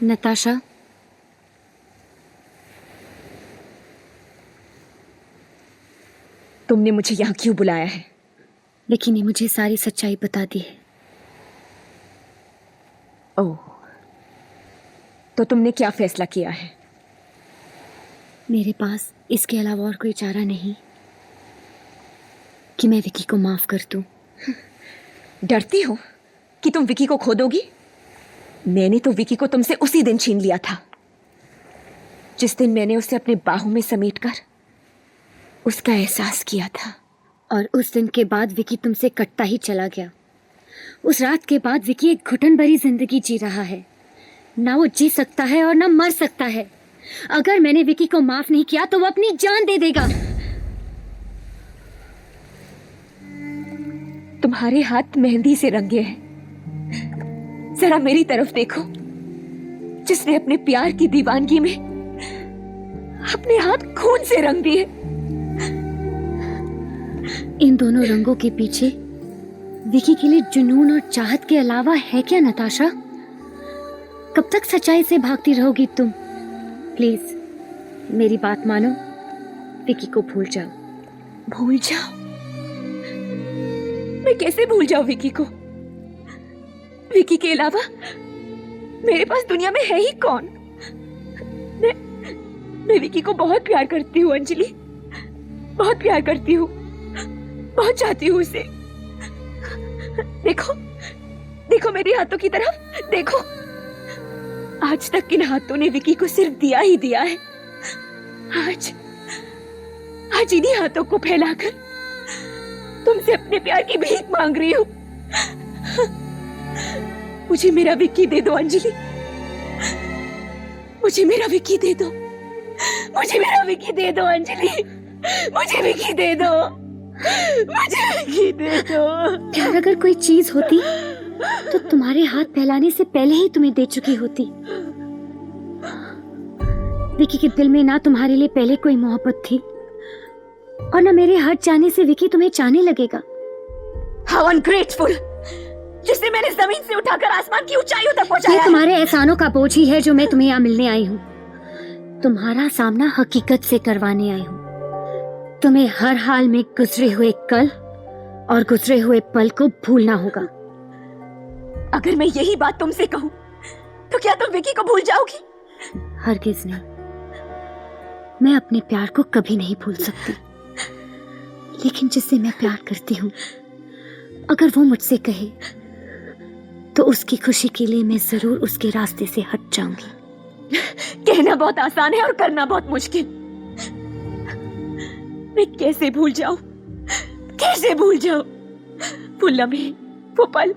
नताशा, तुमने मुझे यहाँ क्यों बुलाया है? विकी ने मुझे सारी सच्चाई बता दी है। ओह, तो तुमने क्या फैसला किया है? मेरे पास इसके अलावा और कोई चारा नहीं कि मैं विकी को माफ कर दूं। डरती हो कि तुम विकी को खो दोगी? मैंने तो विकी को तुमसे उसी दिन छीन लिया था, जिस दिन मैंने उसे अपने बाहों में समेटकर उसका एहसास किया था। और उस दिन के बाद विकी तुमसे कटता ही चला गया। उस रात के बाद विकी एक घुटन भरी जिंदगी जी रहा है। ना वो जी सकता है और ना मर सकता है। अगर मैंने विकी को माफ नहीं किया तो वो अपनी जान दे देगा। तुम्हारे हाथ मेहंदी से रंगे हैं। जरा मेरी तरफ देखो, जिसने अपने प्यार की दीवानगी में अपने हाथ खून से रंग दिए। इन दोनों रंगों के पीछे विकी के लिए जुनून और चाहत के अलावा है क्या नताशा? कब तक सच्चाई से भागती रहोगी तुम? प्लीज मेरी बात मानो, विकी को भूल जाओ। भूल जाओ? मैं कैसे भूल जाऊं विकी को? विकी के अलावा मेरे पास दुनिया में है ही कौन? मैं विकी को बहुत प्यार करती हूँ अंजलि, बहुत प्यार करती हूँ, बहुत चाहती हूँ उसे। देखो देखो मेरे हाथों की तरफ देखो। आज तक इन हाथों ने विकी को सिर्फ दिया ही दिया है। आज इन्हीं हाथों को फैलाकर तुमसे अपने प्यार की भीख मांग रही हूँ। मुझे मेरा विकी दे दो अंजलि, मुझे मेरा विकी दे दो, मुझे मेरा विकी दे दो अंजलि, मुझे विकी दे दो, मुझे विकी दे दो। प्यार अगर कोई चीज होती तो तुम्हारे हाथ फैलाने से पहले ही तुम्हें दे चुकी होती। विकी के दिल में ना तुम्हारे लिए पहले कोई मोहब्बत थी और ना मेरे हट जाने से विकी तुम्हें चाहने लगेगा। How ungrateful! जिसे मैंने जमीन से उठाकर आसमान की ऊंचाइयों तक पहुंचाया। ये तुम्हारे एहसानों का बोझ ही है जो मैं तुम्हें यहाँ मिलने आई हूँ। तुम्हारा सामना हकीकत से करवाने आई हूँ। तुम्हें हर हाल में गुजरे हुए कल और गुजरे हुए पल को भूलना होगा। अगर मैं यही बात तुमसे कहूँ तो क्या तुम विकी को भूल जाओगी? हरगिज नहीं, मैं अपने प्यार को कभी नहीं भूल सकती। लेकिन जिससे मैं प्यार करती हूँ, अगर वो मुझसे कहे तो उसकी खुशी के लिए मैं जरूर उसके रास्ते से हट जाऊंगी। कहना बहुत आसान है और करना बहुत मुश्किल। मैं कैसे भूल जाऊं, कैसे भूल जाऊं वो लम्हे, वो पल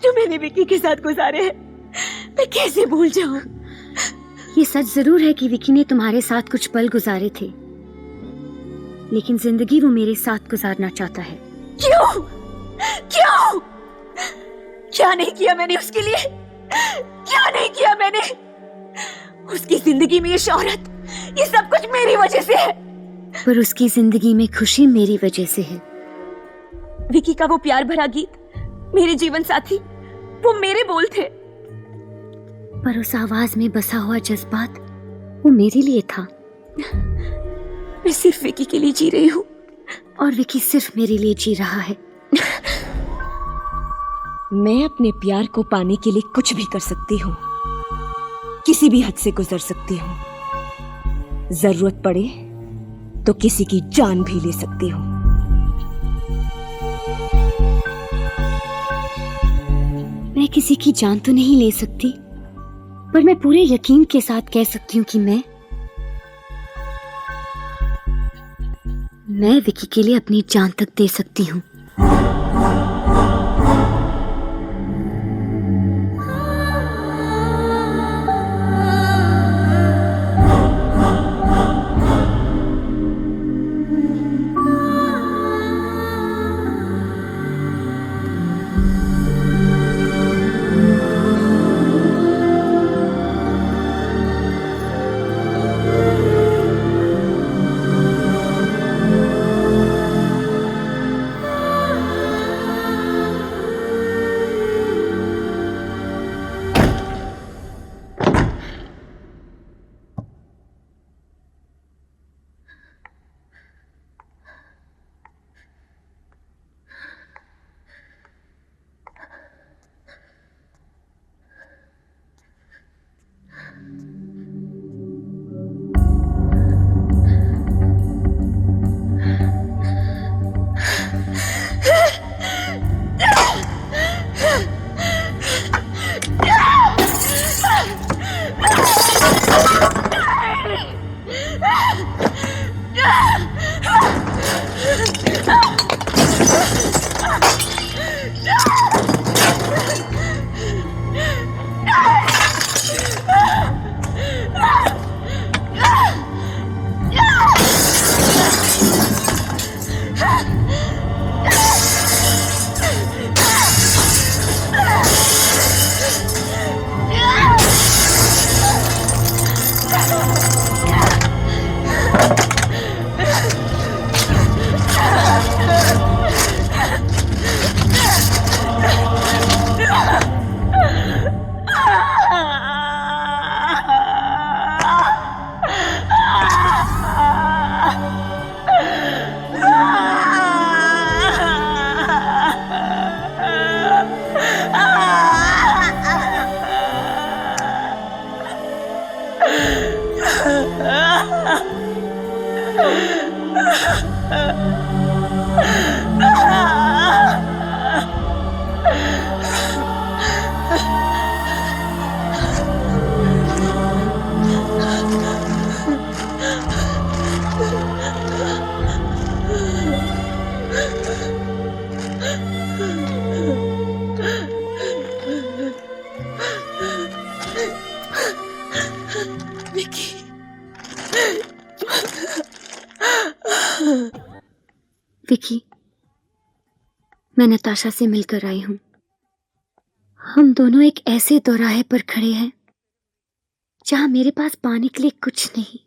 जो मैंने विकी के साथ गुजारे हैं। मैं कैसे भूल जाऊं? ये सच जरूर है कि विकी ने तुम्हारे साथ कुछ पल गुजारे थे, लेकिन जिंदगी वो मेरे साथ गुजारना चाहता है। क्यों? क्यों? क्या नहीं किया मैंने उसके लिए? क्या नहीं किया मैंने? उसकी जिंदगी में ये शोहरत, ये सब कुछ मेरी वजह से है। पर उसकी जिंदगी में खुशी मेरी वजह से है। विकी का वो प्यार भरा गीत, मेरे जीवन साथी, वो मेरे बोल थे। पर उस आवाज में बसा हुआ जज्बात वो मेरे लिए था। मैं सिर्फ विकी के लिए जी रही हूँ और विकी सिर्फ मेरे लिए जी रहा है। मैं अपने प्यार को पाने के लिए कुछ भी कर सकती हूँ, किसी भी हद से गुजर सकती हूँ। जरूरत पड़े तो किसी की जान भी ले सकती हूँ। मैं किसी की जान तो नहीं ले सकती, पर मैं पूरे यकीन के साथ कह सकती हूँ कि मैं विकी के लिए अपनी जान तक दे सकती हूँ। मैं नताशा से मिलकर आई हूं। हम दोनों एक ऐसे दोराहे पर खड़े हैं जहां मेरे पास पाने के लिए कुछ नहीं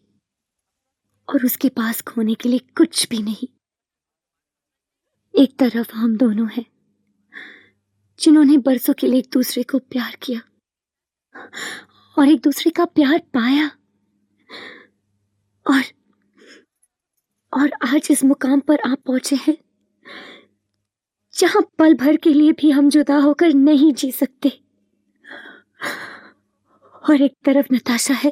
और उसके पास खोने के लिए कुछ भी नहीं। एक तरफ हम दोनों हैं जिन्होंने बरसों के लिए एक दूसरे को प्यार किया और एक दूसरे का प्यार पाया और आज इस मुकाम पर आप पहुंचे हैं जहां पल भर के लिए भी हम जुदा होकर नहीं जी सकते। और एक तरफ नताशा है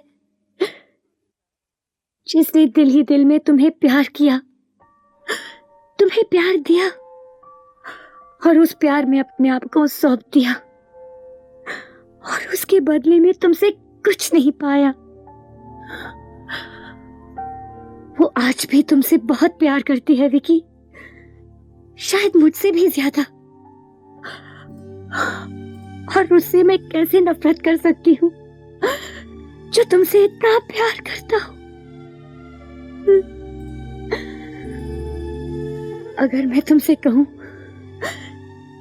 जिसने दिल ही दिल में तुम्हें प्यार किया, तुम्हें प्यार दिया और उस प्यार में अपने आप को सौंप दिया और उसके बदले में तुमसे कुछ नहीं पाया। वो आज भी तुमसे बहुत प्यार करती है विकी, शायद मुझसे भी ज्यादा। और उससे मैं कैसे नफरत कर सकती हूँ जो तुमसे इतना प्यार करता हो। अगर मैं तुमसे कहूं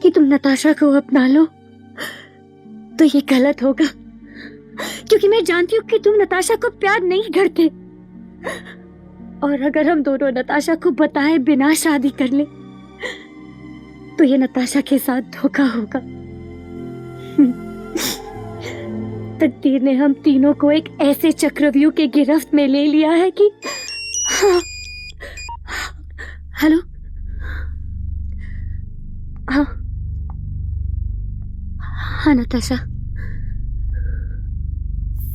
कि तुम नताशा को अपना लो तो ये गलत होगा, क्योंकि मैं जानती हूँ कि तुम नताशा को प्यार नहीं करते। और अगर हम दोनों नताशा को बताए बिना शादी कर ले तो ये नताशा के साथ धोखा होगा। तकदीर ने हम तीनों को एक ऐसे चक्रव्यूह के गिरफ्त में ले लिया है कि हेलो, हाँ हाँ नताशा,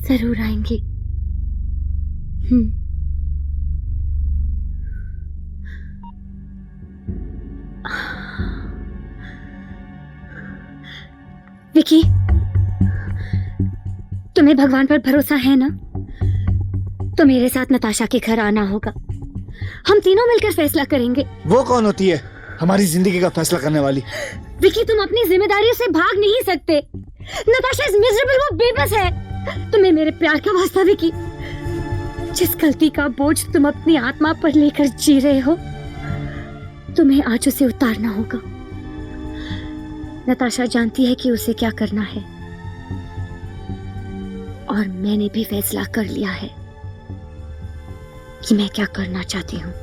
जरूर आएंगे। विकी, तुम्हें भगवान पर भरोसा है ना? तो मेरे साथ नताशा के घर आना होगा। हम तीनों मिलकर फैसला करेंगे। वो कौन होती है हमारी जिंदगी का फैसला करने वाली? विकी, तुम अपनी जिम्मेदारियों से भाग नहीं सकते। नताशा इज मिजरेबल, वो बेबस है। तुम्हें मेरे प्यार का वास्ता विकी, जिस गलती का बोझ तुम अपनी आत्मा पर लेकर जी रहे हो, तुम्हें आज उसे उतारना होगा। नताशा जानती है कि उसे क्या करना है और मैंने भी फैसला कर लिया है कि मैं क्या करना चाहती हूँ।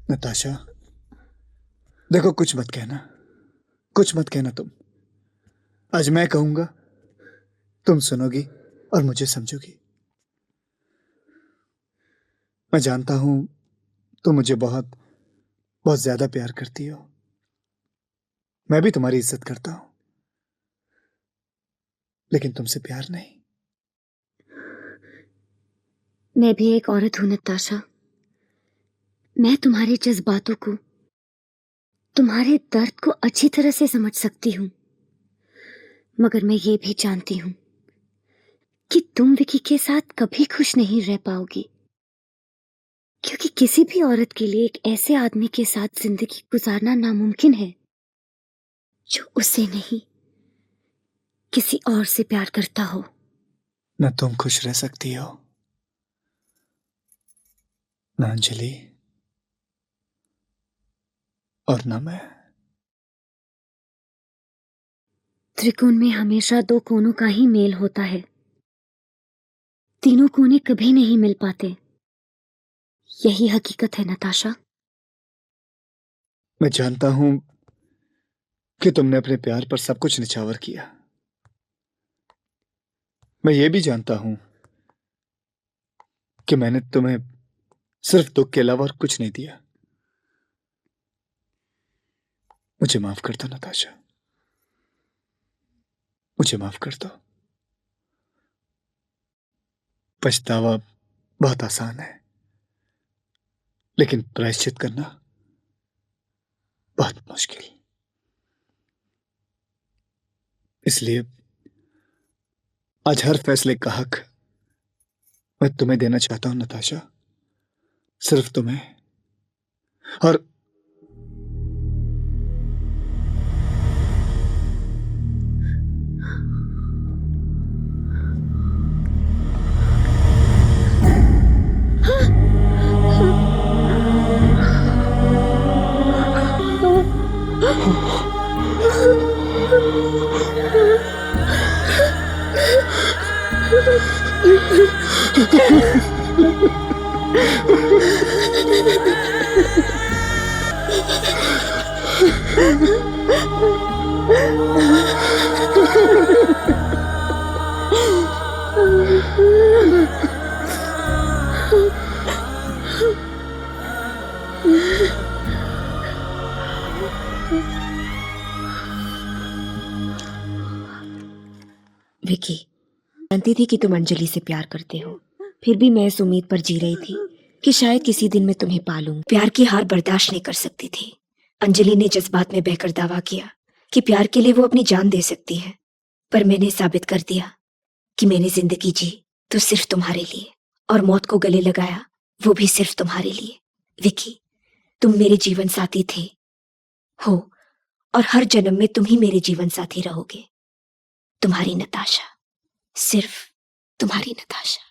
नताशा, देखो, कुछ मत कहना तुम। आज मैं कहूंगा, तुम सुनोगी और मुझे समझोगी। मैं जानता हूं तुम मुझे बहुत बहुत ज्यादा प्यार करती हो। मैं भी तुम्हारी इज्जत करता हूं, लेकिन तुमसे प्यार नहीं। मैं भी एक औरत हूं नताशा। मैं तुम्हारे जज्बातों को, तुम्हारे दर्द को अच्छी तरह से समझ सकती हूं, मगर मैं ये भी जानती हूं कि तुम विकी के साथ कभी खुश नहीं रह पाओगी, क्योंकि किसी भी औरत के लिए एक ऐसे आदमी के साथ जिंदगी गुजारना नामुमकिन है जो उसे नहीं, किसी और से प्यार करता हो। न तुम खुश रह सकती हो, न अंजलि, और न मैं। त्रिकोण में हमेशा दो कोनों का ही मेल होता है, तीनों कोने कभी नहीं मिल पाते। यही हकीकत है नताशा। मैं जानता हूं कि तुमने अपने प्यार पर सब कुछ निछावर किया। मैं ये भी जानता हूं कि मैंने तुम्हें सिर्फ दुख के अलावा और कुछ नहीं दिया। मुझे माफ कर दो नताशा, मुझे माफ कर दो। पछतावा बहुत आसान है, लेकिन प्रायश्चित करना बहुत मुश्किल। इसलिए आज हर फैसले का हक मैं तुम्हें देना चाहता हूं नताशा, सिर्फ तुम्हें। और विकी, जानती थी कि तुम अंजलि से प्यार करते हो, फिर भी मैं इस उम्मीद पर जी रही थी कि शायद किसी दिन मैं तुम्हें पालूं। प्यार की हार बर्दाश्त नहीं कर सकती थी। अंजलि ने जज्बात में बहकर दावा किया कि प्यार के लिए वो अपनी जान दे सकती है, पर मैंने साबित कर दिया कि मैंने जिंदगी जी तो सिर्फ तुम्हारे लिए, और मौत को गले लगाया वो भी सिर्फ तुम्हारे लिए। विकी, तुम मेरे जीवन साथी थे, हो, और हर जन्म में तुम ही मेरे जीवन साथी रहोगे। तुम्हारी नताशा, सिर्फ तुम्हारी नताशा।